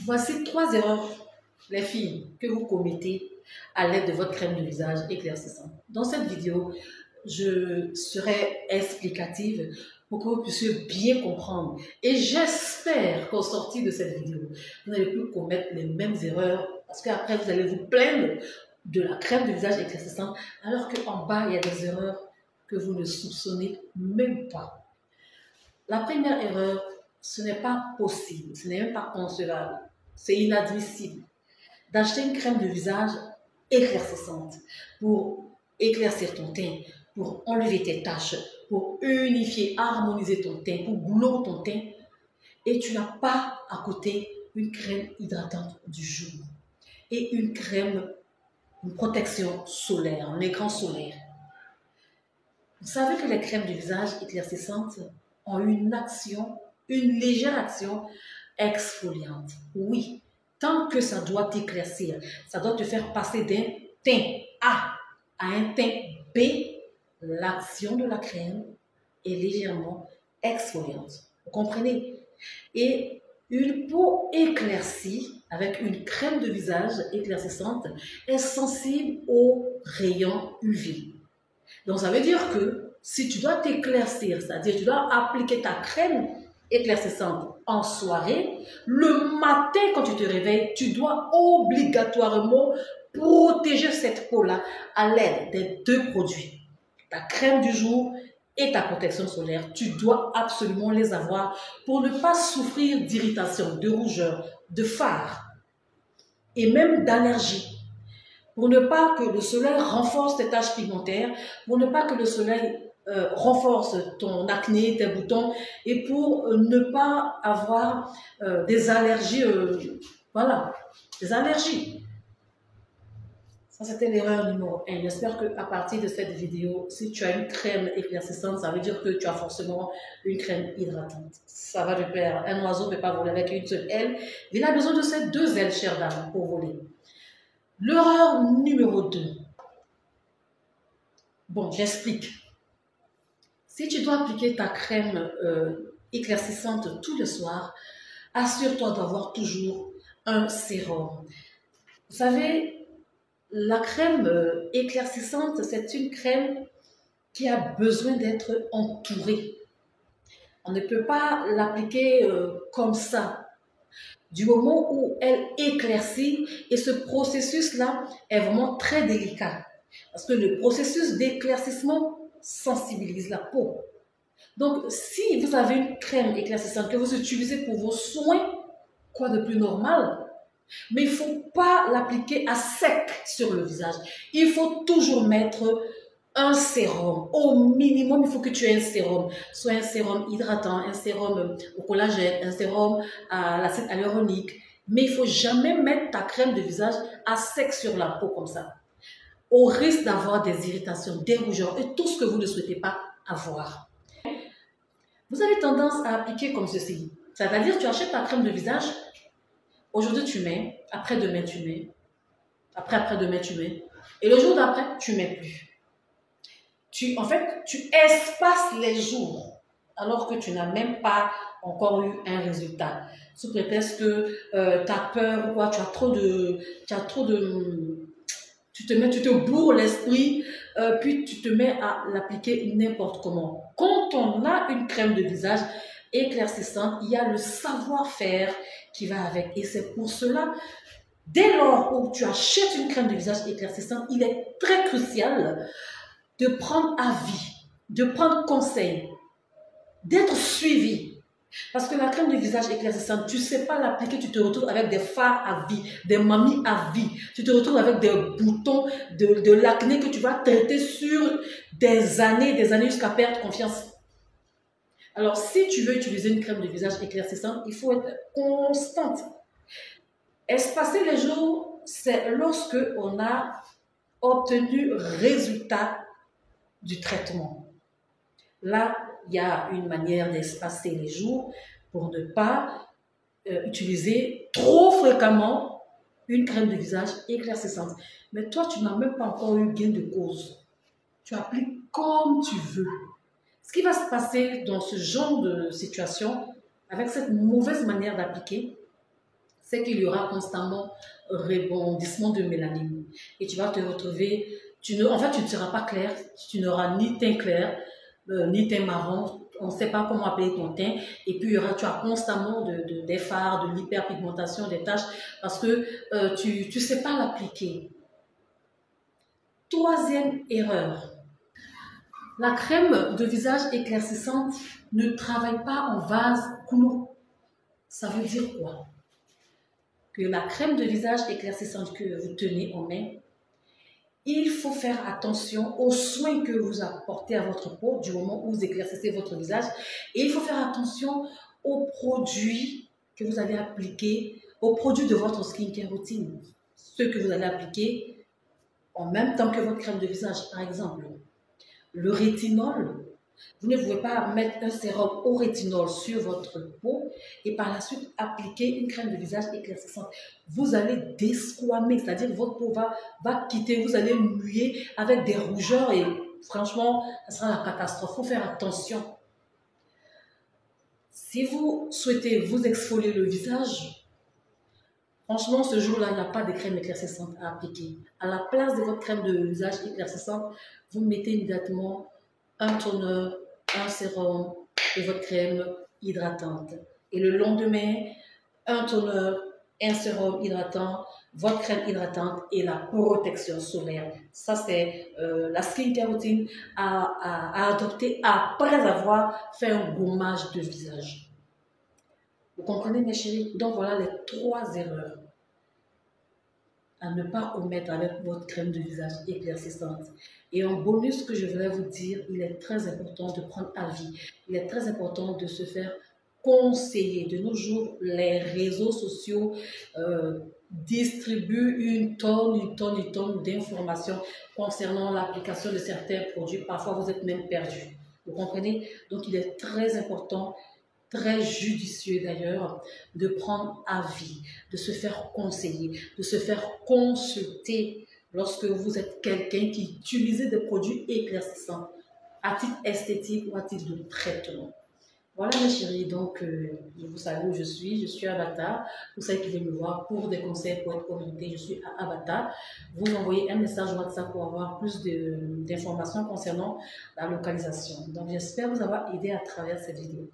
Voici 3 erreurs, les filles, que vous commettez à l'aide de votre crème de visage éclaircissante. Dans cette vidéo, je serai explicative pour que vous puissiez bien comprendre. Et j'espère qu'au sortir de cette vidéo, vous n'allez plus commettre les mêmes erreurs parce qu'après, vous allez vous plaindre de la crème de visage éclaircissante alors qu'en bas, il y a des erreurs que vous ne soupçonnez même pas. La première erreur, ce n'est pas possible, ce n'est même pas concevable, c'est inadmissible d'acheter une crème de visage éclaircissante pour éclaircir ton teint, pour enlever tes taches, pour unifier, harmoniser ton teint, pour glow ton teint, et tu n'as pas à côté une crème hydratante du jour et une crème, une protection solaire, un écran solaire. Vous savez que les crèmes de visage éclaircissantes ont une action, une légère action exfoliante. Oui, tant que ça doit t'éclaircir, ça doit te faire passer d'un teint A à un teint B, l'action de la crème est légèrement exfoliante. Vous comprenez? Et une peau éclaircie avec une crème de visage éclaircissante est sensible aux rayons UV. Donc, ça veut dire que si tu dois t'éclaircir, c'est-à-dire tu dois appliquer ta crème éclaircissante en soirée, le matin quand tu te réveilles, tu dois obligatoirement protéger cette peau-là à l'aide des 2 produits. Ta crème du jour et ta protection solaire, tu dois absolument les avoir pour ne pas souffrir d'irritation, de rougeur, de fard et même d'allergie. Pour ne pas que le soleil renforce tes taches pigmentaires, pour ne pas que le soleil renforce ton acné, tes boutons, et pour ne pas avoir des allergies, voilà, des allergies. Ça, c'était l'erreur numéro 1. J'espère qu'à partir de cette vidéo, si tu as une crème éclaircissante, ça veut dire que tu as forcément une crème hydratante. Ça va te plaire. Un oiseau ne peut pas voler avec une seule aile. Il a besoin de ces 2 ailes, chère dame, pour voler. L'erreur numéro 2. Bon, j'explique. Si tu dois appliquer ta crème éclaircissante tout le soir, assure-toi d'avoir toujours un sérum. Vous savez, la crème éclaircissante, c'est une crème qui a besoin d'être entourée. On ne peut pas l'appliquer comme ça. Du moment où elle éclaircit, et ce processus-là est vraiment très délicat. Parce que le processus d'éclaircissement sensibilise la peau. Donc, si vous avez une crème éclaircissante que vous utilisez pour vos soins, quoi de plus normal? Mais il ne faut pas l'appliquer à sec sur le visage. Il faut toujours mettre un sérum. Au minimum, il faut que tu aies un sérum. Soit un sérum hydratant, un sérum au collagène, un sérum à l'acide hyaluronique. Mais il ne faut jamais mettre ta crème de visage à sec sur la peau comme ça. Au risque d'avoir des irritations, des rougeurs et tout ce que vous ne souhaitez pas avoir. Vous avez tendance à appliquer comme ceci. C'est-à-dire, tu achètes ta crème de visage. Aujourd'hui, tu mets. Après-demain, tu mets. Après-après-demain, tu mets. Et le jour d'après, tu ne mets plus. En fait, tu espaces les jours alors que tu n'as même pas encore eu un résultat. Sous prétexte que tu as peur ou quoi, tu te bourres l'esprit, puis tu te mets à l'appliquer n'importe comment. Quand on a une crème de visage éclaircissante, il y a le savoir-faire qui va avec. Et c'est pour cela, dès lors où tu achètes une crème de visage éclaircissante, il est très crucial de prendre avis, de prendre conseil, d'être suivi. Parce que la crème de visage éclaircissante, tu ne sais pas l'appliquer, tu te retrouves avec des fards à vie, des mamies à vie. Tu te retrouves avec des boutons, de l'acné que tu vas traiter sur des années jusqu'à perdre confiance. Alors, si tu veux utiliser une crème de visage éclaircissante, il faut être constante. Espacer les jours, c'est lorsque on a obtenu résultat du traitement. Là, il y a une manière d'espacer les jours pour ne pas utiliser trop fréquemment une crème de visage éclaircissante. Mais toi, tu n'as même pas encore eu gain de cause. Tu appliques comme tu veux. Ce qui va se passer dans ce genre de situation, avec cette mauvaise manière d'appliquer, c'est qu'il y aura constamment rebondissement de mélanine. Et tu vas te retrouver, en fait, tu ne seras pas clair, tu n'auras ni teint clair, ni teint marron, on ne sait pas comment appeler ton teint, et puis tu as constamment des fards, de l'hyperpigmentation, des taches, parce que tu ne sais pas l'appliquer. Troisième erreur, la crème de visage éclaircissante ne travaille pas en vase clos. Ça veut dire quoi? Que la crème de visage éclaircissante que vous tenez en main, il faut faire attention aux soins que vous apportez à votre peau du moment où vous éclaircissez votre visage. Et il faut faire attention aux produits que vous allez appliquer, aux produits de votre skincare routine. Ceux que vous allez appliquer en même temps que votre crème de visage, par exemple. Le rétinol, vous ne pouvez pas mettre un sérum au rétinol sur votre peau et par la suite appliquer une crème de visage éclaircissante. Vous allez desquamer, c'est-à-dire votre peau va quitter, vous allez mouiller avec des rougeurs et franchement, ça sera la catastrophe. Il faut faire attention. Si vous souhaitez vous exfolier le visage, franchement, ce jour-là, il n'y a pas de crème éclaircissante à appliquer. À la place de votre crème de visage éclaircissante, vous mettez immédiatement un toner, un sérum et votre crème hydratante. Et le lendemain, un toner, un sérum hydratant, votre crème hydratante et la protection solaire. Ça, c'est la skincare routine à adopter après avoir fait un gommage de visage. Vous comprenez, mes chéris? Donc, voilà les 3 erreurs à ne pas commettre avec votre crème de visage éclaircissante. Et en bonus que je voulais vous dire, il est très important de prendre avis. Il est très important de se faire conseiller. De nos jours, les réseaux sociaux distribuent une tonne d'informations concernant l'application de certains produits. Parfois, vous êtes même perdu. Vous comprenez? Donc, il est très important, très judicieux d'ailleurs, de prendre avis, de se faire conseiller, de se faire consulter lorsque vous êtes quelqu'un qui utilise des produits éclaircissants à titre esthétique ou à titre de traitement. Voilà mes chéris, donc je vous salue où je suis Avatar. Pour celles qui veulent me voir pour des conseils pour être orienté, je suis à Avatar. Vous envoyez un message WhatsApp pour avoir plus d'informations concernant la localisation. Donc j'espère vous avoir aidé à travers cette vidéo.